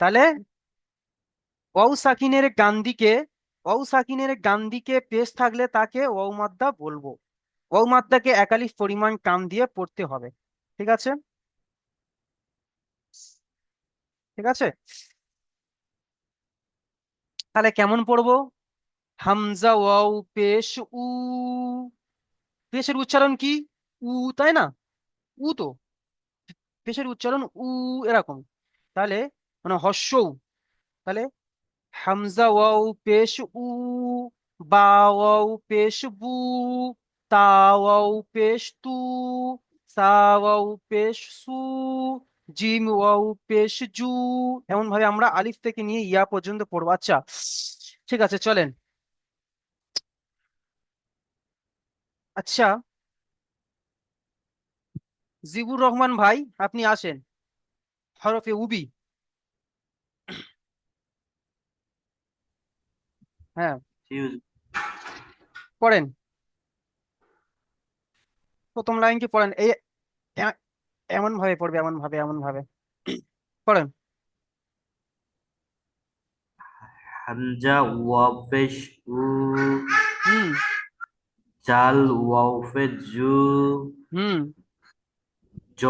তাহলে ওয়াও সাকিনের গান দিকে পেশ থাকলে তাকে ওয়াও মাদ্দা বলবো। ওয়াও মাদ্দাকে একালিফ পরিমাণ টান দিয়ে পড়তে হবে। ঠিক আছে? ঠিক আছে, তাহলে কেমন পড়বো? হামজা ওয়াও পেশ উ। পেশের উচ্চারণ কি? উ, তাই না? উ তো পেশের উচ্চারণ উ, এরকম। তাহলে মানে হর্ষ উ। তাহলে হামজা ওয়াও পেশ উ, বা ওয়াও পেশ বু, তা ওয়াও পেশ তু, সা ওয়াও পেশ সু, জিম ওয়াও পেশ জু। এমন ভাবে আমরা আলিফ থেকে নিয়ে ইয়া পর্যন্ত পড়বো। আচ্ছা, ঠিক আছে, চলেন। আচ্ছা, জিবুর রহমান ভাই, আপনি আসেন। হরফে উবি। হ্যাঁ, জি হুজুর। পড়েন। প্রথম লাইনটি পড়েন। এ- এমন ভাবে পড়বে, এমন ভাবে পড়েন। হামজা ওয়াও পেশ উ, হুম। জাল ওয়াও পেশ জু, হুম। জ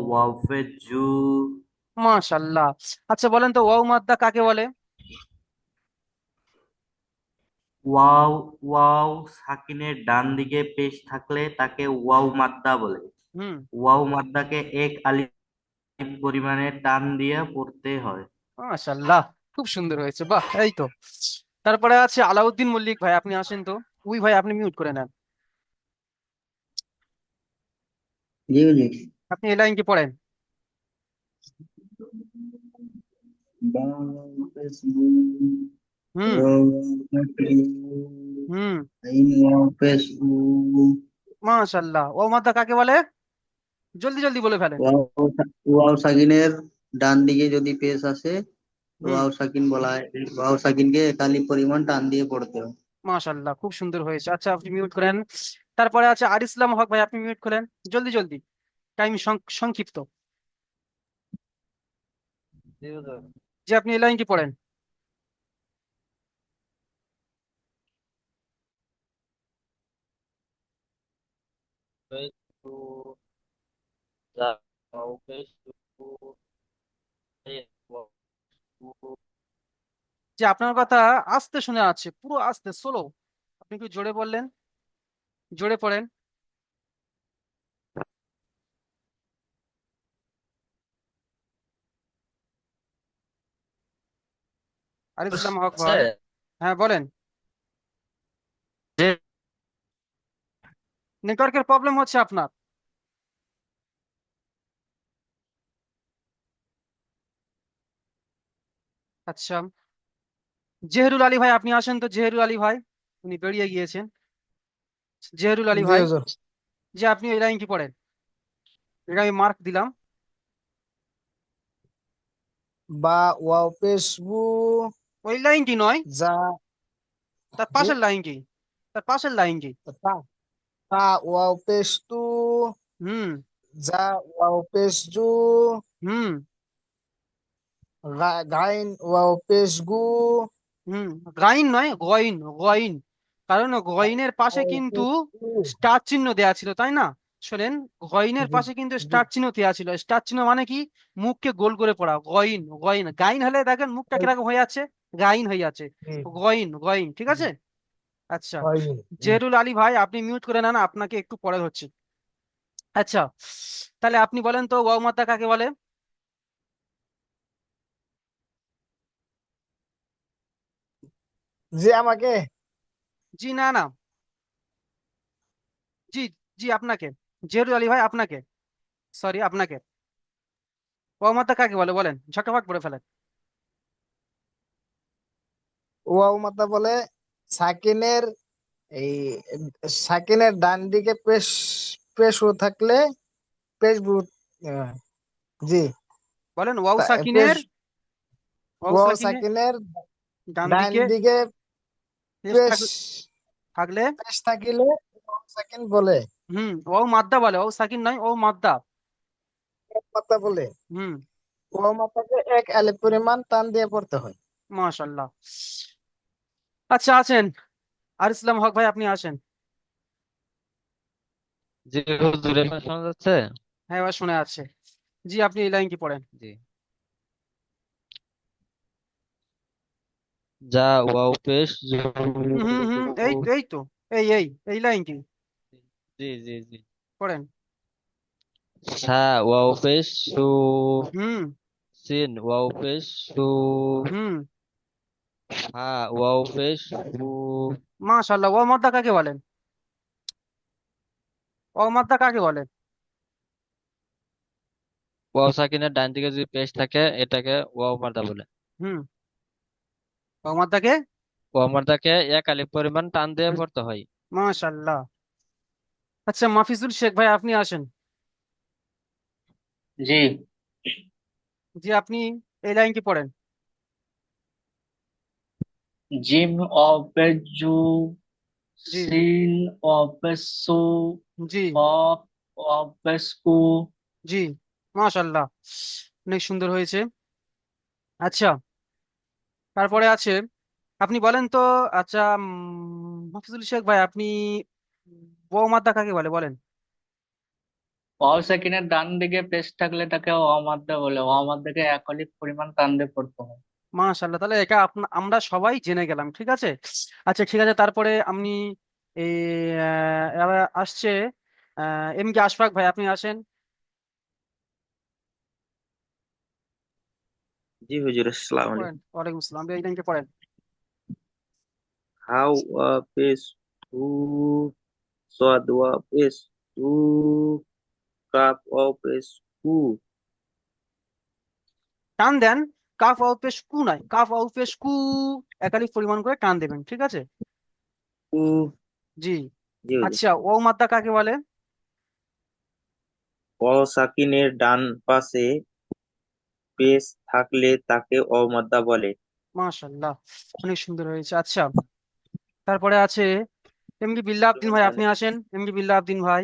ওয়াও পেশ জু। মাশাল্লাহ। আচ্ছা, বলেন তো ওয়াও মাদ্দা কাকে বলে? ওয়াও ওয়াও সাকিনের ডান দিকে পেশ থাকলে তাকে ওয়াও মাদ্দা বলে। হুম। ওয়াও মাদ্দাকে এক আলিফ পরিমাণে টান দিয়ে পড়তে হয়। মাশাল্লাহ, খুব সুন্দর হয়েছে, বাহ, এই তো। তারপরে আছে আলাউদ্দিন মল্লিক ভাই, আপনি আসেন তো। উই ভাই, আপনি মিউট করে নেন। জি হুজুর। আপনি এই লাইন কি পড়েন? বাংলা ফেসবুক, হুম। ফেসবুক, হুম। ফেসবুক। মাশাল্লাহ, ওয়াও মাদ্দা কাকে বলে? জলদি জলদি বলে ফেলেন। ওয়াও ওয়াও সাকিনের ডান দিকে যদি পেশ আসে হুম। ওয়াও সাকিন বলা হয়। ওয়াও সাকিনকে একালি পরিমাণ টান দিয়ে পড়তে হয়। মাশাল্লাহ, খুব সুন্দর হয়েছে। আচ্ছা, আপনি মিউট করেন। তারপরে আছে আর ইসলাম হক ভাই, আপনি মিউট করেন। জলদি জলদি, টাইম সংক্ষিপ্ত। জি হুজুর। যে আপনি এই লাইনটি পড়েন। ফেসবুক, জাল ওয়াও পেশ উ, যে আপনার কথা আস্তে শোনা আছে, পুরো আস্তে, স্লো। আপনি একটু জোরে বললেন, জোরে পড়েন। আর ইসলাম হক আছে ভাই, হ্যাঁ বলেন। যে নেটওয়ার্কের প্রবলেম হচ্ছে আপনার। আচ্ছা, জেহরুল আলী ভাই, আপনি আসেন তো। জেহরুল আলী ভাই, উনি বেরিয়ে গিয়েছেন। জেহরুল আলী জি ভাই, হুজুর। যে আপনি এই লাইনটি পড়েন। এটা আমি মার্ক দিলাম। বা ওয়াও পেশবু, ওই লাইনটি নয়, যা। তার জি। পাশের লাইনটি, তার পাশের লাইনটি। তা তা ওয়াও পেশতু, হুম। যা ওয়াও পেশজু, হুম। গাইন ওয়াও পেশগু, হুম। গাইন নয়, গইন, গইন। কারণ গইনের পাশে ওয়াও কিন্তু পেশগু। স্টার চিহ্ন দেয়া ছিল, তাই না? শোনেন, গইনের জি পাশে কিন্তু জি। স্টার চিহ্ন দেয়া ছিল। স্টার চিহ্ন মানে কি? মুখকে গোল করে পড়া, গইন, গইন। গাইন হলে দেখেন মুখটা কিরকম হয়ে যাচ্ছে, গাইন হয়ে যাচ্ছে। জি, গইন, গইন, ঠিক জি, আছে। আচ্ছা, হয়নি। জেরুল আলী ভাই, আপনি মিউট করে নেন, আপনাকে একটু পরে হচ্ছে। আচ্ছা, তাহলে আপনি বলেন তো ওয়াও মাদ্দা কাকে বলে? জি আমাকে। জি, না না, জি, জি আপনাকে, জেরুল আলী ভাই আপনাকে, সরি আপনাকে। ওয়াও মাদ্দা কাকে বলে বলেন, ঝটপট পড়ে ফেলেন। ওয়াও মাতা বলে সাকিনের, এই সাকিনের ডান দিকে পেশ পেশ ও থাকলে পেশ জি। বলেন ওয়াও পেশ সাকিনের, ওয়াও ওয়াও সাকিনের সাকিনের ডান ডান দিকে দিকে পেশ পেশ থাকলে। পেশ থাকিলে ওয়াও সাকিন বলে। হুম, ওয়াও মাদ্দা বলে, ওয়াও সাকিন নয়, ওয়াও মাদ্দা। ওয়াও মাতা বলে। হুম। ওয়াও মাত্রাকে এক আলিফ পরিমাণ টান দিয়ে পড়তে হয়। মাশাল্লাহ। আচ্ছা, আছেন আর ইসলাম হক ভাই, আপনি আসেন। জি হুজুর, এখন শোনা যাচ্ছে? হ্যাঁ, এবার শুনে আছে। জি, আপনি এই লাইন কি পড়েন? জি। যা ওয়াও পেশ জু। হুম হুম হুম, এই তো এই তো, এই লাইন কি জি জি জি। পড়েন? সা ওয়াও পেশ সু। হুম সিন ওয়াও পেশ সু। হুম। হা ওয়াও পেশ হু। মাশাল্লাহ। ওয়াও মাদ্দা কাকে বলেন? ওয়াও মাদ্দা কাকে বলেন? ওয়াও সাকিনের ডান দিকে যদি পেশ থাকে এটাকে ওয়াও মার্দা বলে। হুম। ওয়াও মাদ্দাকে? ওয়াও মার্দাকে এক আলিফ পরিমাণ টান দিয়ে পড়তে হয়। মাশাল্লাহ। আচ্ছা, মাফিজুল শেখ ভাই, আপনি আসেন। জি। জি, আপনি এই লাইন কি পড়েন? জিম অপেজু, জি সিন অপেসু, জি কফ অপেসকু। জি। মাশাল্লাহ, অনেক সুন্দর হয়েছে। আচ্ছা, তারপরে আছে, আপনি বলেন তো। আচ্ছা, মাফিজুল শেখ ভাই, আপনি ওয়াও মাদ্দা কাকে বলে বলেন? ওয়াও সেকেন্ডের ডান দিকে পেশ থাকলে তাকে অমাদ্দা বলে, অমাদ্দাকে একাধিক পরিমাণ টান দিয়ে পড়তে হয়। মাশাল্লাহ, তাহলে এটা আমরা সবাই জেনে গেলাম, ঠিক আছে। আচ্ছা, ঠিক আছে, তারপরে আমি এই এবার আসছে এম কে আশফাক ভাই, আপনি আসেন। জি হুজুর, আসসালামু পড়েন, আলাইকুম। ওয়ালাইকুম আসসালাম, এই লাইনকে পড়েন। হাউ পেশ হু, সদ পেশ হু, কাপ পেশ হু, টান দেন। কাফ আউট পেশ কু নয়, কাফ আউট পেশ কু, একাধিক পরিমাণ করে টান দেবেন, ঠিক আছে। হু। জি। জি হুজুর। আচ্ছা, ও মাত্রা কাকে বলে? সাকিনের ডান পাশে পেশ থাকলে তাকে অমাদ্দা বলে। মাশাল্লাহ, অনেক সুন্দর হয়েছে। আচ্ছা, তারপরে আছে এমডি বিল্লাহ আবদিন ভাই, আপনি আসেন। এমডি বিল্লাহ আবদিন ভাই।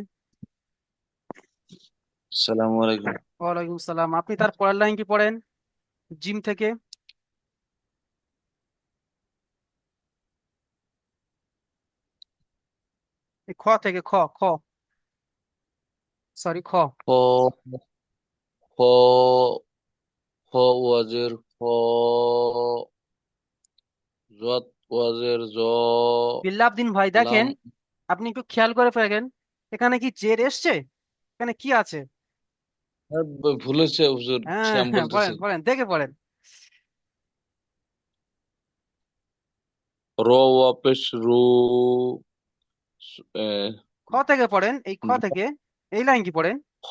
আসসালামু আলাইকুম। ওয়ালাইকুম সালাম। আপনি তার পরের লাইন কি পড়েন? জিম থেকে, এই খ থেকে, খ, সরি, খ। খ খ খ ওয়াজের খ, জত ওয়াজের জ, বিল্লাহ আবদিন ভাই, লাম। দেখেন, আপনি একটু খেয়াল করে ফেলেন, এখানে কি জের এসছে? এখানে কি আছে? হ্যাঁ, ভুলেছে হুজুর, হ্যাঁ শ্যাম হ্যাঁ, বলতেছি। পড়েন পড়েন, দেখে পড়েন। র ওয়াপেশ রু। আহ, খ থেকে পড়েন, এই খ থেকে এই লাইন কি পড়েন? খ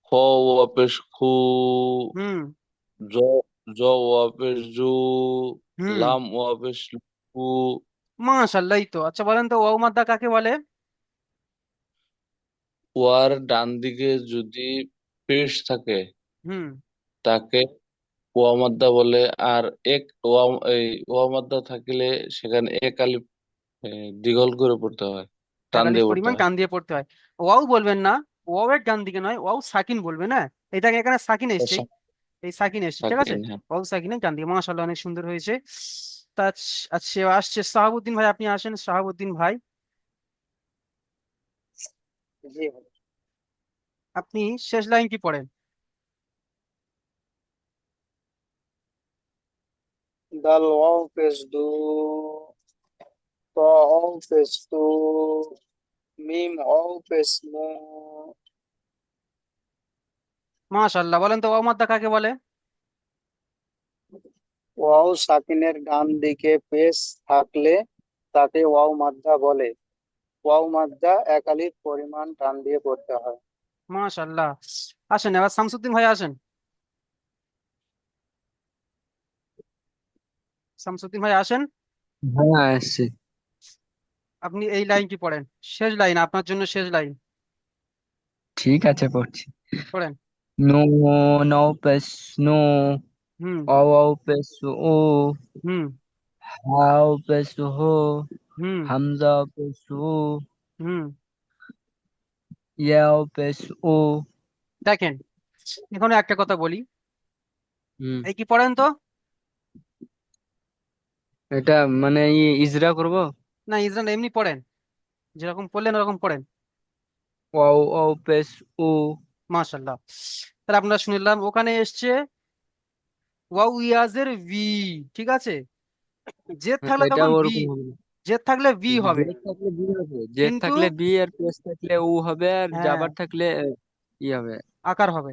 খ ওয়াপেশ খু, হুম জ জ ওয়াপেশ জু, হুম। লাম ওয়াপেশ লু। মাশাআল্লাহ, এই তো। আচ্ছা, বলেন তো ওয়াও মাদ্দা কাকে বলে? ওয়ার ডান দিকে যদি পেশ থাকে হুম। তাকে ওয়ামাদ্দা বলে। আর এক ওয়া, এই ওয়ামাদ্দা থাকলে সেখানে এক আলিফ দ্বিগল করে পড়তে হয়, টান একালিফ দিয়ে পড়তে পরিমাণ হয়। টান দিয়ে পড়তে হয়। ওয়াও বলবেন না, ওয়াও এর ডান দিকে নয়, ওয়াও সাকিন বলবেন, হ্যাঁ। এটাকে এখানে সাকিন এসছে, এই সাকিন এসছে, ঠিক আছে। সাকিন, হ্যাঁ। ওয়াও সাকিনের ডান দিকে। মাশাআল্লাহ, অনেক সুন্দর হয়েছে। তা আচ্ছা, আসছে শাহাবুদ্দিন ভাই, আপনি আসেন, শাহাবুদ্দিন ভাই। জি। আপনি শেষ লাইন কি পড়েন? দাল ওয়াও পেশ দু, ত ওয়াও পেশ তু, মিম ওয়াও পেশ মু। মাশাআল্লাহ, বলেন তো ওয়াও মাদ্দা কাকে বলে? ওয়াও সাকিনের ডান দিকে পেশ থাকলে তাকে ওয়াও মাদ্দা বলে। ওয়াও মাদ্দা এক আলিফ পরিমাণ টান দিয়ে পড়তে হয়। মাশাআল্লাহ। আসেন, এবার শামসুদ্দিন ভাই আসেন। শামসুদ্দিন ভাই আসেন। হ্যাঁ, আসছে। আপনি এই লাইনটি পড়েন, শেষ লাইন, আপনার জন্য শেষ লাইন। ঠিক আছে, পড়ছি। পড়েন। নো, নৌ পেশ নো, হুম অও পেশ ও, হুম হাও পেশ হো, হুম হামজা পেশ ও, হুম। ইয়াও পেশ ও। দেখেন, এখানে একটা কথা বলি, হুম এই কি পড়েন তো? এটা মানে ইজরা করব। না, ইজরান এমনি পড়েন, যেরকম পড়লেন ওরকম পড়েন। ওয়াও ওয়াও পেশ উ। মাশাল্লাহ। তাহলে আপনারা শুনলাম ওখানে এসছে ওয়াও ইয়াজের ভি, ঠিক আছে? জেদ থাকলে এটা তখন ভি, ওরকম হবে না। জেদ থাকলে ভি হবে। জেড থাকলে বি হবে, জেড কিন্তু থাকলে বি, আর পেশ থাকলে উ হবে, আর হ্যাঁ, জাবার থাকলে ই হবে। আকার হবে।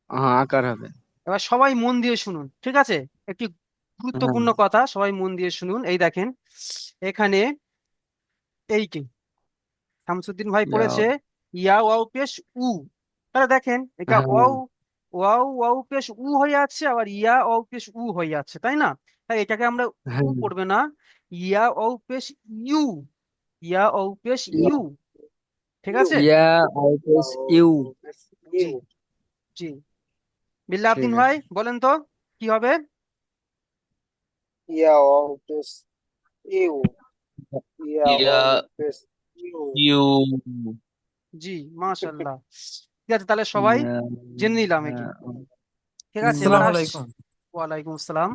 হ্যাঁ আকার হবে। এবার সবাই মন দিয়ে শুনুন, ঠিক আছে? একটি হ্যাঁ গুরুত্বপূর্ণ কথা, সবাই মন দিয়ে শুনুন। এই দেখেন এখানে এই কি শামসুদ্দিন ভাই যাও। পড়েছে ইয়া ওয়াও পেশ উ। তাহলে দেখেন এটা হ্যাঁ ওয়াও, ওয়াও ওয়াও পেশ উ হয়ে যাচ্ছে, আবার ইয়া ওয়াও পেশ উ হয়ে যাচ্ছে, তাই না? তাই এটাকে আমরা উ হ্যাঁ পড়বে না, ইয়া ওয়াও পেশ ইউ, ইয়া ওয়াও পেশ ইউ, ঠিক আছে? ইয়া আই পেশ ইউ। জি, জি। বিল্লাহ ঠিক আব্দিন ভাই আছে। বলেন তো কি হবে? ইয়া ওয়াও পেশ ইউ, ইয়া ইয়া ওয়াও পেশ ইউ। ইউ। জি, মাশাল্লাহ। ঠিক আছে, তাহলে সবাই জেনে নিলাম কি, ঠিক আছে? এবার আসসালামু আস। আলাইকুম। ওয়ালাইকুম আসসালাম।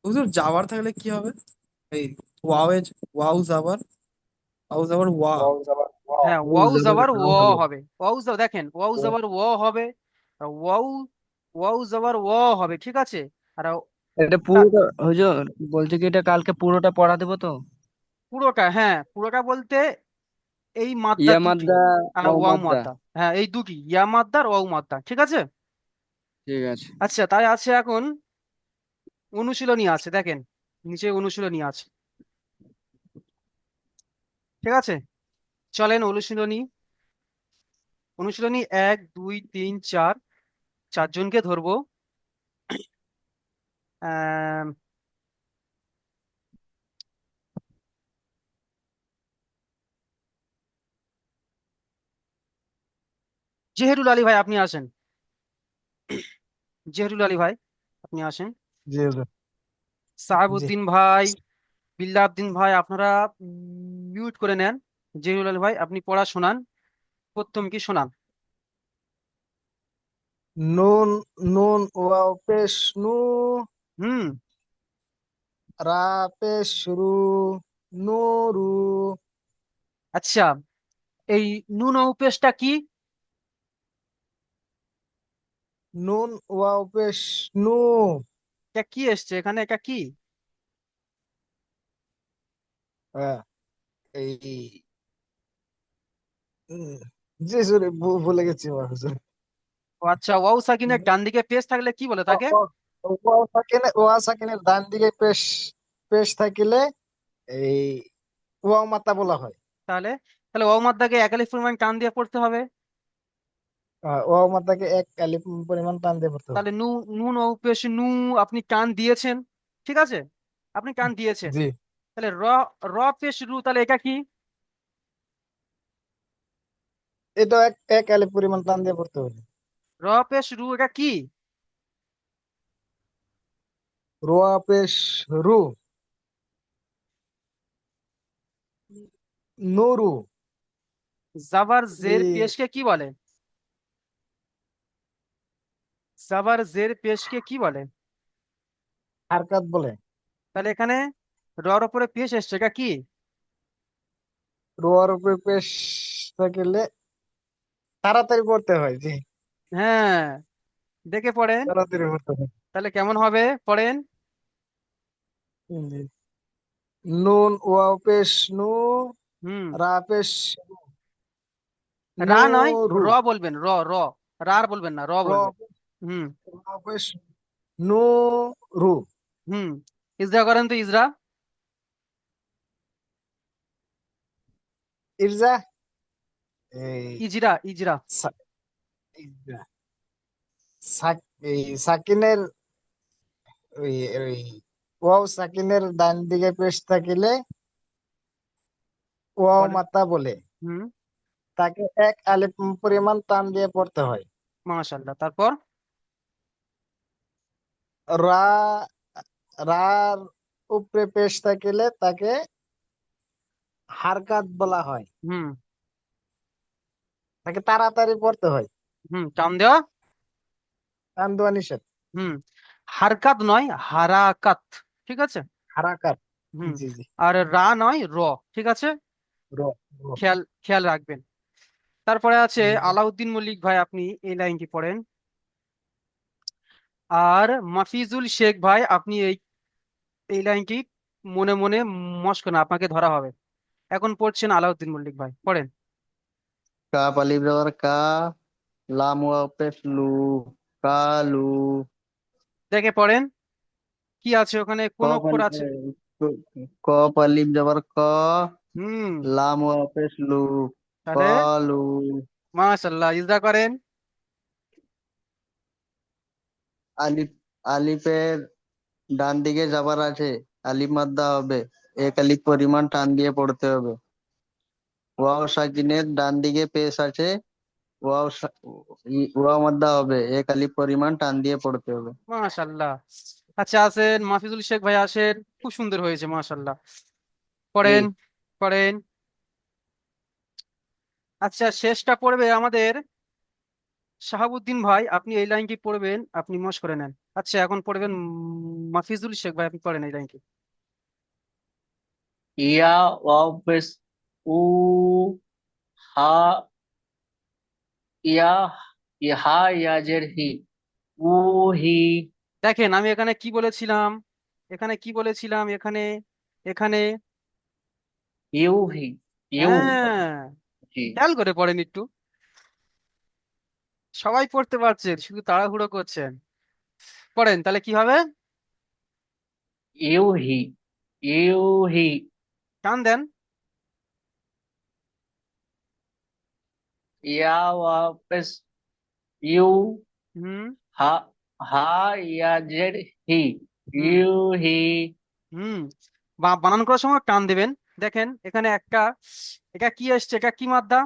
হুজুর যাওয়ার থাকলে কি হবে? এই ওয়াও ওয়াও যাবার, ওয়াও যাবার ওয়া। ওয়াও যাবার ওয়া। হ্যাঁ, উ ওয়াও জবর যাবার আ ও হবে। হবে। ওয়াও যাবার, দেখেন ওয়াও যাবার ও হবে, আর ওয়াও, ওয়াও যাবার ও হবে, ঠিক আছে? আর এটা তা- পুরোটা হুজুর বলছে কি, এটা কালকে পুরোটা পড়া দেবো তো? পুরোটা, হ্যাঁ পুরোটা বলতে এই মাদ্দা ইয়া দুটি মাদ্দা আর ওয়াও ওয়াও মাদ্দা। মাদ্দা, হ্যাঁ এই দুটি, ইয়া মাদ্দা আর ওয়াও মাদ্দা, ঠিক আছে? ঠিক আছে। আচ্ছা, তাই আছে এখন অনুশীলনী আছে, দেখেন নিচে অনুশীলনী আছে, ঠিক আছে? চলেন অনুশীলনী, অনুশীলনী 1 2 3 4, চারজনকে ধরবো। আহ জেহেরুল আলী ভাই আপনি আসেন, জেহেরুল আলী ভাই আপনি আসেন। জি হুজুর। জি। সাহাবুদ্দিন ভাই, বিল্লাহদ্দিন ভাই আপনারা মিউট করে নেন। জেহুল আলী ভাই আপনি পড়া শোনান, প্রথম কি শোনান? নুন, নুন ওয়াও পেশ নু, হুম। রা পেশ রু, নুরু। আচ্ছা, এই নুন উপেশটা কি? নুন ওয়াও পেশ নু। এটা কি এসছে এখানে, এটা কি? হ্যাঁ, এই উম, জি হুজুর, ভুলে গেছি আমার হুজুর। ও আচ্ছা, ওয়াও সাকিনের ডান দিকে পেশ থাকলে কি বলে তাকে? ওয়া সাকিনের ডান দিকে পেশ, পেশ থাকিলে এই ওয়াও মাত্রা বলা হয়। তাহলে, তাহলে ওয়াও মাদ্দাকে এক আলিফ পরিমাণ টান দিয়ে পড়তে হবে। ওয়াও মাত্রাকে এক আলিফ পরিমাণ টান দিয়ে পড়তে হবে। তাহলে নুন উপেশ নু, আপনি টান দিয়েছেন, ঠিক আছে? আপনি টান দিয়েছেন। জি, তাহলে র পেশ রু, তাহলে এটা কি? এটা এক এক আলিফ পরিমাণ টান দিয়ে পড়তে হবে। র পেশ রু, এটা কি? রোয়া পেশ রু, নুরু। জাবার জের এই পেশকে কি বলে? জাবার জের পেশকে কি বলে? হারকাত বলে। তাহলে এখানে রর উপরে পেশ এসছে, এটা কি? রোয়ার উপরে পেশ থাকলে তাড়াতাড়ি পড়তে হয়। জি, হ্যাঁ, দেখে পড়েন, তাড়াতাড়ি পড়তে হয়। তাহলে কেমন হবে পড়েন। জি। নুন ওয়াও পেশ নু, হুম। রা পেশ রা নয়, নুরু। র বলবেন, র, রা আর বলবেন না, র র বলবেন। হুম। ওয়াও পেশ নুরু। হুম। ইজরা করেন তো, ইজরা। ইরজা, এই ইজরা, ইজরা। সা- ইরজা। এই সাকিনের ওই ওই ওয়াও সাকিনের ডান দিকে পেশ থাকিলে ওয়াও বলেন। মাতা বলে, হুম। তাকে এক আলিফ পরিমাণ টান দিয়ে পড়তে হয়। মাশাআল্লাহ, তারপর? রা, রার উপরে পেশ থাকিলে তাকে হারকাত বলা হয়। হুম। তাকে তাড়াতাড়ি পড়তে হয়। হুম, টান দেওয়া। টান দেওয়া নিষেধ। হুম, হারকাত নয়, হারাকাত। ঠিক আছে। হারাকাত। হুম। জি জি। আর রা নয়, র। ঠিক আছে, র র। খেয়াল খেয়াল রাখবেন। তারপরে আছে হুম। আলাউদ্দিন মল্লিক ভাই, আপনি এই লাইনটি পড়েন। আর মাফিজুল শেখ ভাই, আপনি এই এই লাইনটি মনে মনে মস্ক না, আপনাকে ধরা হবে। এখন পড়ছেন আলাউদ্দিন মল্লিক ভাই, পড়েন। কাপ আলিফ জবর কা, লাম ওয়াও পেশ লু, কালু। দেখে পড়েন, কি আছে ওখানে, কোন কপ অক্ষর আছে? কপ আলিফ জবর ক, হুম। লাম ওয়াও পেশ লু, আরে কলু। মাশাল্লাহ, ইজরা করেন। আলিফ, আলিফের ডান দিকে যাবার আছে, আলিফ মাদ্দা হবে, এক আলিফ পরিমাণ টান দিয়ে পড়তে হবে। ওয়াও সাকিনের ডান দিকে পেশ আছে, ওয়াও মাদ্দা হবে, এক আলিফ পরিমাণ টান দিয়ে পড়তে হবে। মাশাল্লাহ। আচ্ছা, আসেন মাফিজুল শেখ ভাই, আসেন। খুব সুন্দর হয়েছে, মাশাল্লাহ। জি। পড়েন, পড়েন। আচ্ছা, শেষটা পড়বে আমাদের শাহাবুদ্দিন ভাই, আপনি এই লাইনটি পড়বেন, আপনি মশ করে নেন। আচ্ছা, এখন পড়বেন মাফিজুল শেখ ভাই, আপনি পড়েন এই লাইনটি। ইয়া ওয়াও পেশ উ, হা, ইয়া, ইহা ইয়াজের হি, উ, হি, দেখেন, আমি এখানে কি বলেছিলাম, এখানে কি বলেছিলাম, এখানে এখানে ইউ, হি, ইউ হবে। হ্যাঁ, জি। খেয়াল করে পড়েন একটু। সবাই পড়তে পারছেন, শুধু তাড়াহুড়ো করছেন। পড়েন, তাহলে কি হবে? ইউ, হি, ইউ, হি, টান দেন। ইয়া ওয়াও পেশ ইউ, হুম। হা, হা ইয়াজের হি, হুম। ইউ, হি, হুম। বানান করার সময় টান দিবেন। দেখেন এখানে একটা, এটা কি এসছে, এটা কি মাদ্দা?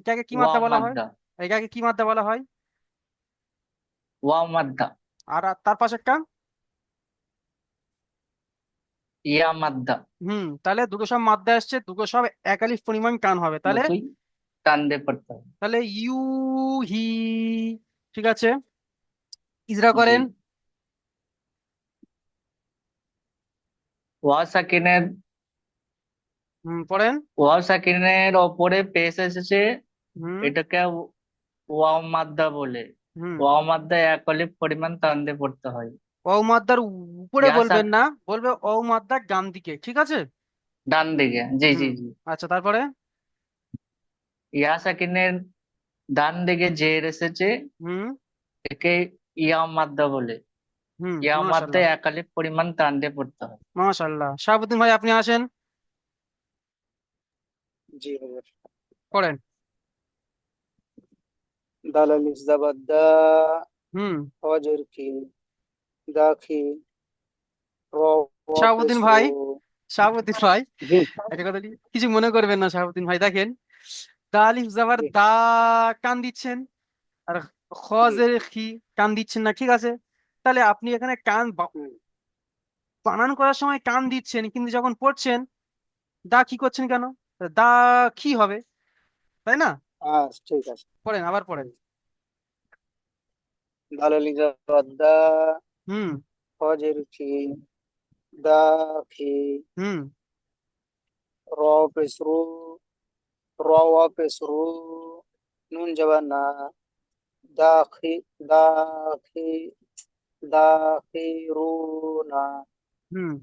এটাকে কি মাদ্দা ওয়াও বলা হয়? মাদ্দা, এটাকে কি মাদ্দা বলা হয়? ওয়াও মাদ্দা, আর তার পাশে একটা। ইয়া মাদ্দা, তাহলে দুটো সব মাদ্দা আসছে, দুটো সব এক আলিফ পরিমাণ টান হবে, তাহলে দুটোই টান দিয়ে পড়তে হবে। তাহলে ইউ, হি। ঠিক আছে, ইজরা জি। করেন। ওয়া সাকিনের, পড়েন। ওয়াও সাকিনের ওপরে পেশ এসেছে, হুম। এটাকে ওয়াও মাদ্দা বলে। হুম। ওয়াও মাদ্দা এক অলিভ পরিমাণ টান দিয়ে পড়তে হয়। ও মাদ্দার উপরে ইয়া সাক, বলবেন না, বলবে ও মাদ্দার ডান দিকে। ঠিক আছে। ডান দিকে, জি জি হুম। জি। আচ্ছা, তারপরে। ইয়া সাকিনের ডান দিকে জের এসেছে, হুম। একে ইয়া মাদ্দা বলে। ইয়া মাদ্দা মাশাল্লাহ, এক অলিভ পরিমাণ টান দিয়ে পড়তে হয়। মাশাল্লাহ। শাহাবুদ্দিন ভাই, আপনি আসেন, জি হুজুর। পড়েন। দাল আলিফ জাবার দা, হুম। হজর কি, দাখি, র ওয়া পেশ শাহাবুদ্দিন রু। ভাই, শাহাবুদ্দিন ভাই, জি একটা কথা কিছু মনে করবেন না শাহাবুদ্দিন ভাই, দেখেন, দা আলিফ জাবার জি দা টান দিচ্ছেন, আর জি। খজের খি টান দিচ্ছেন না। ঠিক আছে, তাহলে আপনি এখানে হুম। বানান করার সময় টান দিচ্ছেন, কিন্তু যখন পড়ছেন দা কি করছেন কেন? দা কি হবে, তাই না? ঠিক আছে। পড়েন, আবার পড়েন। হুম। দাল আলিফ জাবার দা, হুম। হজর কি, দাখি, হুম। র পেশ রু, র ওয়া পেশ রু, নুন জবর না, দাখি, দাখি, দাখিরুনা। হুম।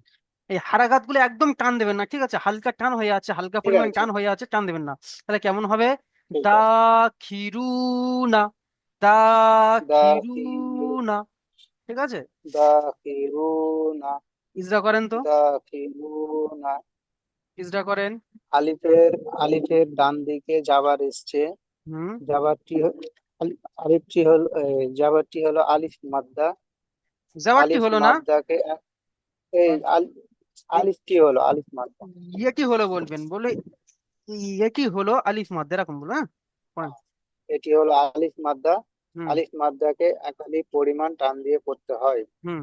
এই হারাঘাত গুলো একদম টান দেবেন না। ঠিক আছে, হালকা টান হয়ে আছে, হালকা ঠিক পরিমাণ আছে টান হয়ে আছে, টান দেবেন না। তাহলে কেমন হবে? ঠিক আছে। দাখিরুনা, দাখিরু, দাখিরুনা। ঠিক আছে, দাখিরুনা, ইজরা করেন তো, দাখিরুনা। ইজরা করেন। আলিফের, আলিফের ডান দিকে জাবার এসছে। হুম। জাবারটি আলিফটি হলো জাবারটি হলো আলিফ মাদ্দা। জাবারটি আলিফ হলো না, মাদ্দাকে এই এই আলিফটি হলো আলিফ মাদ্দা। ইয়েটি হলো বলবেন, বলে ইয়েটি হলো আলিফ মাদ, এরকম বলো, হ্যাঁ। পড়েন। এটি হলো আলিফ মাদ্দা। হুম। আলিফ মাদ্দাকে একালি পরিমাণ টান দিয়ে পড়তে হয়। হুম।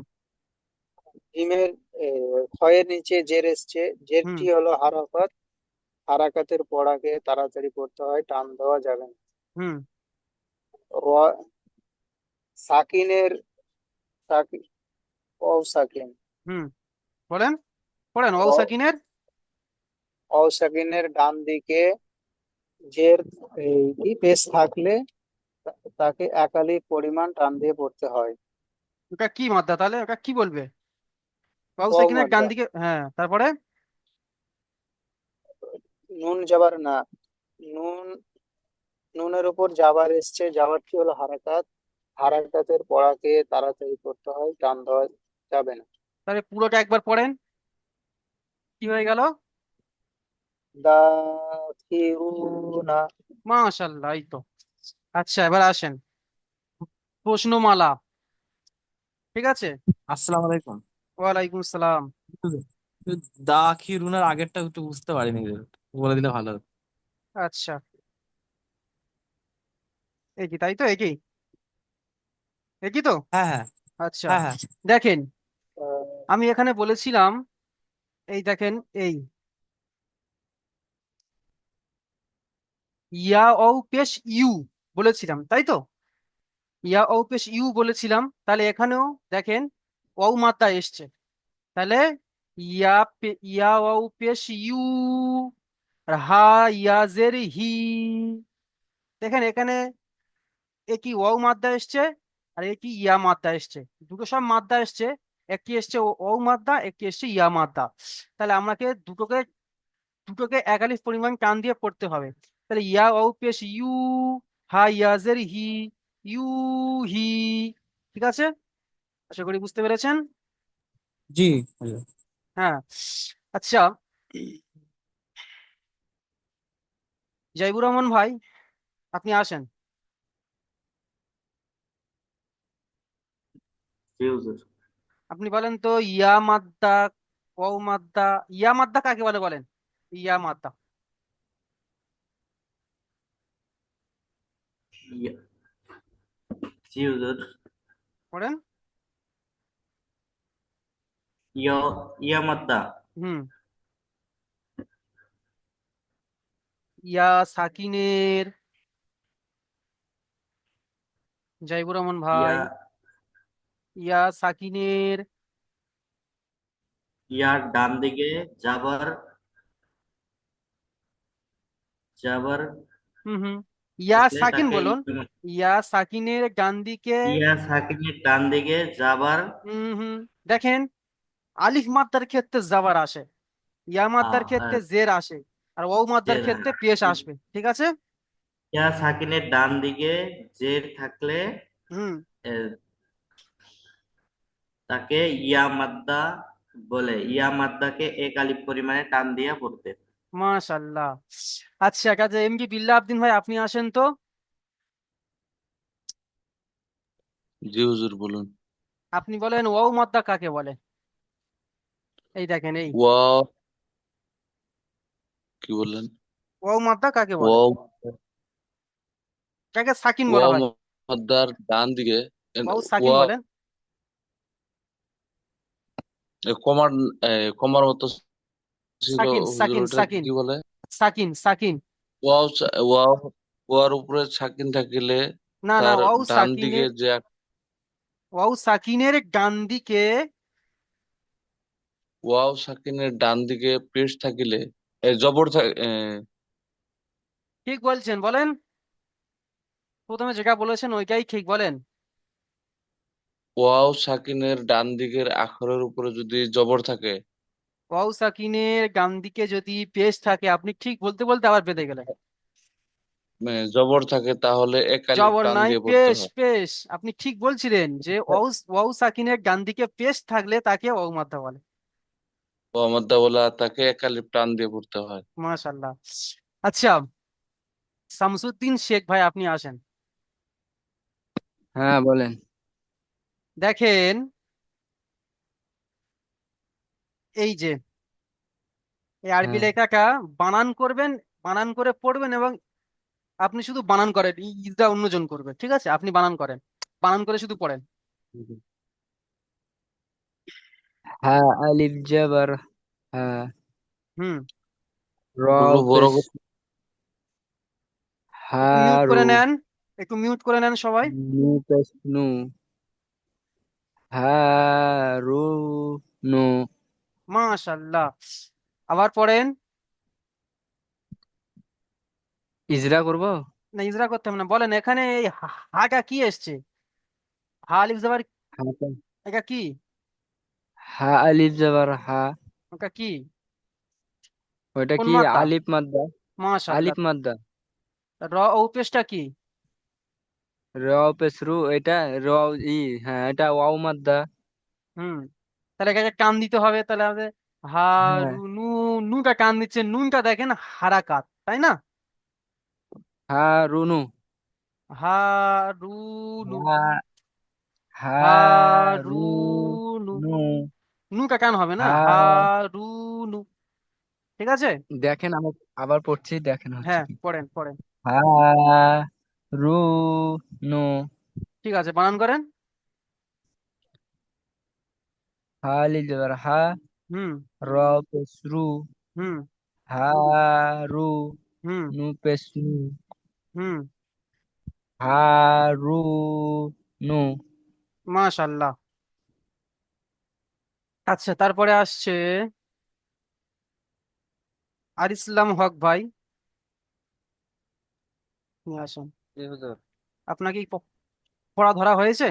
জিমের ক্ষয়ের নিচে জের এসছে, হুম। জেরটি হলো হারাকাত। হারাকাতের পড়াকে তাড়াতাড়ি পড়তে হয়, টান দেওয়া যাবে না। হুম। র সাকিনের সাকি ও সাকিন হুম, বলেন, পড়েন। ওয়াও ও সাকিনের ও সাকিনের ডান দিকে জের এই কি পেশ থাকলে তাকে একালি পরিমাণ টান দিয়ে পড়তে হয়। ওটা কি মাদ্দা তাহলে? ওটা কি বলবে? ওয়াও ওয়াও সাকিনের ডান মাদ্দা। দিকে, হ্যাঁ, তারপরে নুন যাবার না, নুন নুনের উপর যাবার এসছে, যাবারটি হলো হারাকাত, হারাকাতের পড়াকে তাড়াতাড়ি করতে হয়, টান দেওয়া যাবে না। তাহলে পুরোটা একবার পড়েন, কি হয়ে গেল? দাখিরুনা। মাশাআল্লাহ, এই তো। আচ্ছা, এবার আসেন প্রশ্নমালা। ঠিক আছে। আসসালামু আলাইকুম। ওয়ালাইকুম সালাম। দা কি রুনার আগেরটা একটু বুঝতে পারিনি রে। বলে দিলে ভালো হতো। আচ্ছা, একই তাই তো, একই, একই তো। হ্যাঁ হ্যাঁ আচ্ছা, হ্যাঁ হ্যাঁ। দেখেন, আহ, আমি এখানে বলেছিলাম, এই দেখেন, এই ইয়া ও পেশ ইউ বলেছিলাম, তাই তো? ইয়া ও পেশ ইউ বলেছিলাম, তাহলে এখানেও দেখেন ওয়াও মাত্রা এসছে। তাহলে ইয়া ও পেশ ইউ, আর হা ইয়া জের হি। দেখেন এখানে একই ওয়াও মাদ্দা এসছে, আর একই ইয়া মাদ্দা এসছে। দুটো সব মাদ্দা এসছে, একটি এসছে ওয়াও মাদ্দা, একটি এসছে ইয়া মাদ্দা। তাহলে আমাকে দুটোকে দুটোকে এক আলিফ পরিমাণ টান দিয়ে পড়তে হবে। তাহলে ইয়া ওয়াও পেশ ইউ, হা ইয়াজের হি, ইউ হি। ঠিক আছে, আশা করি বুঝতে পেরেছেন। জি। হ্যাঁ। আচ্ছা, জাইবুর রহমান ভাই, আপনি আসেন। জি হুজুর। আপনি বলেন তো, ইয়া মাদ্দা, ওয়াও মাদ্দা, ইয়া মাদ্দা কাকে বলে বলেন? ইয়া মাদ্দা ইয়া- জি হুজুর। পড়েন। ইয়া ইয়া মাদ্দা। হুম, ইয়া সাকিনের, জাইবুর রহমান ইয়া ভাই, ইয়া সাকিনের, ইয়ার ডান দিকে যাবার যাবার হুম হুম, ইয়া থাকলে সাকিন তাকে বলুন। ইয়া সাকিনের ডান দিকে, ইয়া সাকিনের ডান দিকে যাবার। হুম হুম, দেখেন আলিফ মাদ্দার ক্ষেত্রে জাবার আসে, ইয়া মাদ্দার ক্ষেত্রে জের আসে, আর ওয়াও মাদ্দার ক্ষেত্রে পেশ আসবে। ঠিক আছে। ইয়া সাকিনের ডান দিকে জের থাকলে হুম, তাকে ইয়া মাদ্দা বলে। ইয়া মাদ্দাকে এক আলিফ পরিমাণে টান দিয়ে পড়তে। মাশাল্লাহ। আচ্ছা, কাজে এমডি বিল্লাহ আবদিন ভাই, আপনি আসেন তো। জি হুজুর বলুন। আপনি বলেন ওয়াও মাদ্দা কাকে বলে? এই দেখেন, এই ওয়াও, কি বললেন? ওয়াও মাদ্দা কাকে বলে? ওয়াও, কাকে সাকিন বলা ওয়াও হয়? মাদ্দার ডান দিকে ওয়াও সাকিন ওয়া বলেন। কমার কমার মতো ছিল সাকিন হুজুর, সাকিন ওটা সাকিন কি বলে? সাকিন সাকিন। ওয়াও, ওয়ার উপরে সাকিন থাকিলে না না, তার ওয়াও ডান দিকে সাকিনের, যে ওয়াও সাকিনের ডান দিকে, ওয়াও সাকিনের ডান দিকে পেশ থাকিলে জবর ঠিক বলছেন, বলেন। প্রথমে যেটা বলেছেন ওইটাই ঠিক, বলেন। ওয়াও সাকিনের ডান দিকের আখরের উপরে যদি জবর থাকে, ওয়াও সাকিনের ডান দিকে যদি পেশ থাকে, আপনি ঠিক বলতে বলতে আবার বেঁধে গেলেন। জবর থাকে, তাহলে এক আলিফ জবর টান নাই, দিয়ে পড়তে পেশ হয়। পেশ। আপনি ঠিক বলছিলেন যে ওয়াও ওয়াও সাকিনের ডান দিকে পেশ থাকলে তাকে ওয়াও মাদ্দা বলে। মোহাম্মদ বলা তাকে এক আলিফ টান দিয়ে পড়তে হয়। মাশাল্লাহ। আচ্ছা, শামসুদ্দিন শেখ ভাই, আপনি আসেন। হ্যাঁ বলেন। দেখেন, এই যে এই আরবি হ্যাঁ লেখাটা বানান করবেন, বানান করে পড়বেন, এবং আপনি শুধু বানান করেন, ইজদা অন্যজন করবে। ঠিক আছে, আপনি বানান করেন, বানান করে শুধু পড়েন। হ্যাঁ আলিফ জবর হ্যাঁ, হুম, র ওগুলো বড় পেশ করে একটু মিউট করে হারু। নেন, একটু মিউট করে নেন সবাই। নু পেশ নু। হারু নু। মাশাল্লাহ। আবার পড়েন। ইজরা করব। না, ইজরা করতে হবে না, বলেন এখানে এই হাটা কি এসছে? হা আলিফ জবর, হা এটা কি? হা আলিফ জবর হা। ওটা কি? ওইটা কোন কি? মাদ্দা? আলিফ মাদ্দা। মাশাল্লাহ। আলিফ মাদ্দা। র ও পেশটা কি? র পেশ রু। এটা র ই। হ্যাঁ, এটা ওয়াও মাদ্দা। হুম, তাহলে এটাকে টান দিতে হবে, তাহলে আমাদের হা হ্যাঁ। রু নু, নুটা টান দিচ্ছে, নুনটা দেখেন হারাকাত, তাই না? হারুনু। হা রু নু, হা হা রু নু, হারুনু। নুটা টান হবে না, হা। হা রু নু। ঠিক আছে। দেখেন, আমি আবার পড়ছি, দেখেন হচ্ছে হ্যাঁ, কি। পড়েন পড়েন। হারুনু। ঠিক আছে, বানান করেন। হা আলিফ জবর হা। হুম র পেশ রু। হুম হারু। হুম নু পেশ নু। হুম। হারুনু। মাশাল্লাহ। আচ্ছা, তারপরে আসছে আর ইসলাম হক ভাই, নিয়ে আসুন। জি হুজুর। আপনাকে কি পড়া ধরা হয়েছে?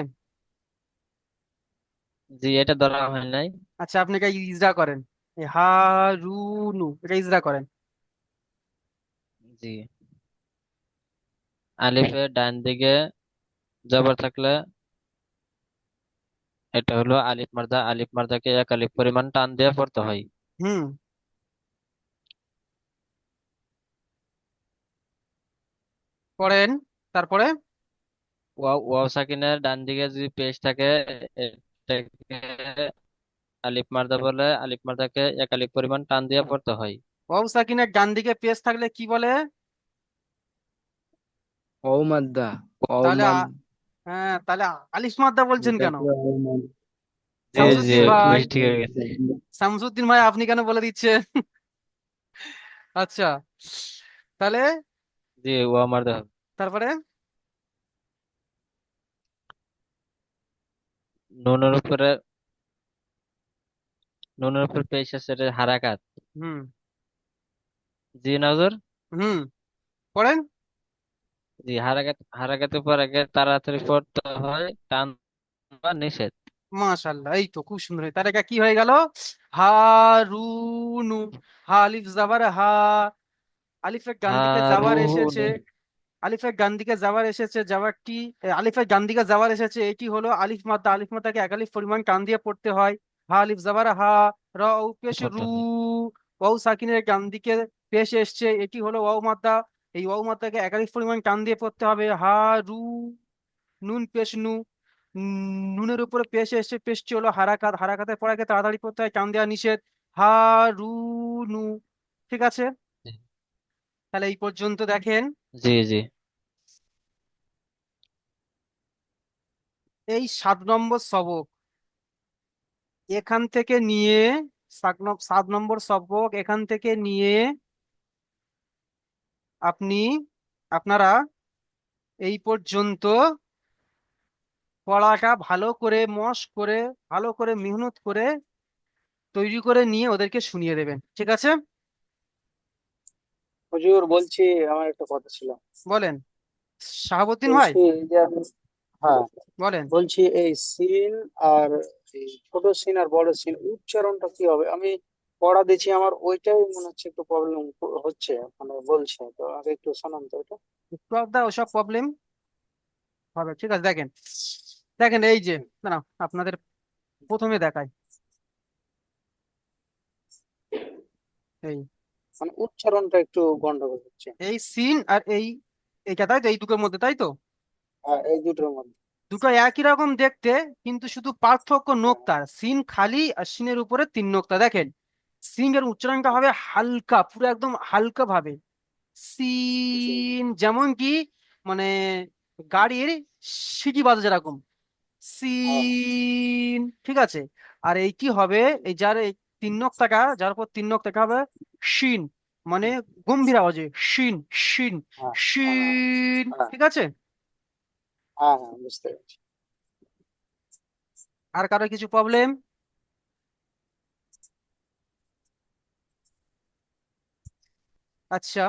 জি, এটা ধরা হয় নাই। আচ্ছা, আপনি এটা ইজরা করেন। এই হা রু নু, এটা ইজরা করেন। জি। আলিফের ডান দিকে জবর থাকলে এটা হলো আলিফ মার্দা। আলিফ মার্দাকে এক আলিফ পরিমাণ টান দিয়ে পড়তে হয়। হুম, পড়েন। তারপরে ওয়াও ওয়াও সাকিনের ডান দিকে যদি পেশ থাকে এটাকে আলিফ মার্দা বলে। আলিফ মার্দাকে এক আলিফ পরিমাণ টান দিয়ে পড়তে হয়। ওয়াও সাকিনের ডান দিকে পেশ থাকলে কি বলে? ওয়াও মাদ্দা। ওয়াও তাহলে মাদ। হ্যাঁ, তাহলে আলিফ মাদ্দা বলছেন কেন? এটাকে ওয়াও মাদ। জি ওয়াও জি, শামসুদ্দিন ভাই, বেশ ঠিক হয়ে গেছে। শামসুদ্দিন ভাই, আপনি কেন বলে দিচ্ছেন? আচ্ছা, তাহলে জি, ওয়াও মার্দা হবে। তারপরে নুনের উপরে নুনের উপর পেশ আছে, এটা হারাকাত। হুম জি নজর। হুম, পড়েন। জি, হারাকাত হারাকাতের পর আগে তাড়াতাড়ি পড়তে হয়, টান বা নিষেধ। মাশাল্লাহ, এই তো খুব সুন্দর। তার এটা কি হয়ে গেল? হারুনু। হা আলিফ জাবার হা, আলিফের ডান দিকে জাবার এসেছে, হারুনু। আলিফের ডান দিকে জাবার এসেছে, জাবারটি আলিফের ডান দিকে জাবার এসেছে, এটি হলো আলিফ মাদ্দা। আলিফ মাদ্দাকে এক আলিফ পরিমাণ টান দিয়ে পড়তে হয়। হা আলিফ জাবার হা, র ও পেশ পড়তে রু, হয়। ওয়াও সাকিনের ডান দিকে পেশ এসছে, এটি হলো ওয়াও মাদ্দা। এই ওয়াও মাদ্দাকে এক আলিফ পরিমাণ টান দিয়ে পড়তে হবে। হা রু, নুন পেশ নু, নুনের উপরে পেশ এসছে, পেশটি হলো হারাকাত। হারাকাতের পড়াকে তাড়াতাড়ি পড়তে হয়, টান দেওয়া নিষেধ। হা রু নু। ঠিক আছে, জি তাহলে এই পর্যন্ত দেখেন। জি জি। এই 7 নম্বর সবক এখান থেকে নিয়ে, 7 নম্বর সবক এখান থেকে নিয়ে আপনি, আপনারা এই পর্যন্ত পড়াটা ভালো করে মশ করে, ভালো করে মেহনত করে তৈরি করে নিয়ে ওদেরকে শুনিয়ে দেবেন, ঠিক আছে? হুজুর বলছি, আমার একটা কথা ছিল। বলেন শাহাবুদ্দিন ভাই, বলছি এই যে হ্যাঁ, বলেন। বলছি এই সিন আর এই ছোট সিন আর বড় সিন উচ্চারণটা কি হবে? আমি পড়া দিচ্ছি, আমার ওইটাই মনে হচ্ছে একটু প্রবলেম হচ্ছে, মানে বলছে তো, আগে একটু শোনান তো এটা। একটু আধটা ওসব প্রবলেম হবে, ঠিক আছে। দেখেন, দেখেন এই যে, না আপনাদের প্রথমে দেখাই, এই মানে উচ্চারণটা একটু গন্ডগোল হচ্ছে। এই সিন আর এইটা, তাই তো? এই দুটোর মধ্যে, তাই তো? হ্যাঁ, এই দুটোর মধ্যে। দুটো একই রকম দেখতে, কিন্তু শুধু পার্থক্য হ্যাঁ, নোক্তার। সিন খালি আর সিনের উপরে 3 নোক্তা। দেখেন, সিন এর উচ্চারণটা হবে হালকা, পুরো একদম হালকা ভাবে। জি। সিন যেমন কি, মানে গাড়ির সিটি বাজে যেরকম, হ্যাঁ, সিন, ঠিক আছে? আর এই কি হবে, এই যার এই 3 নক্তাটা, যার উপর 3 নক্তাটা হবে শিন, মানে গম্ভীর আওয়াজে শিন, শিন, হ্যাঁ, হ্যাঁ, শিন, হ্যাঁ, ঠিক আছে? হ্যাঁ হ্যাঁ বুঝতে পেরেছি। আর কারো কিছু প্রবলেম? আচ্ছা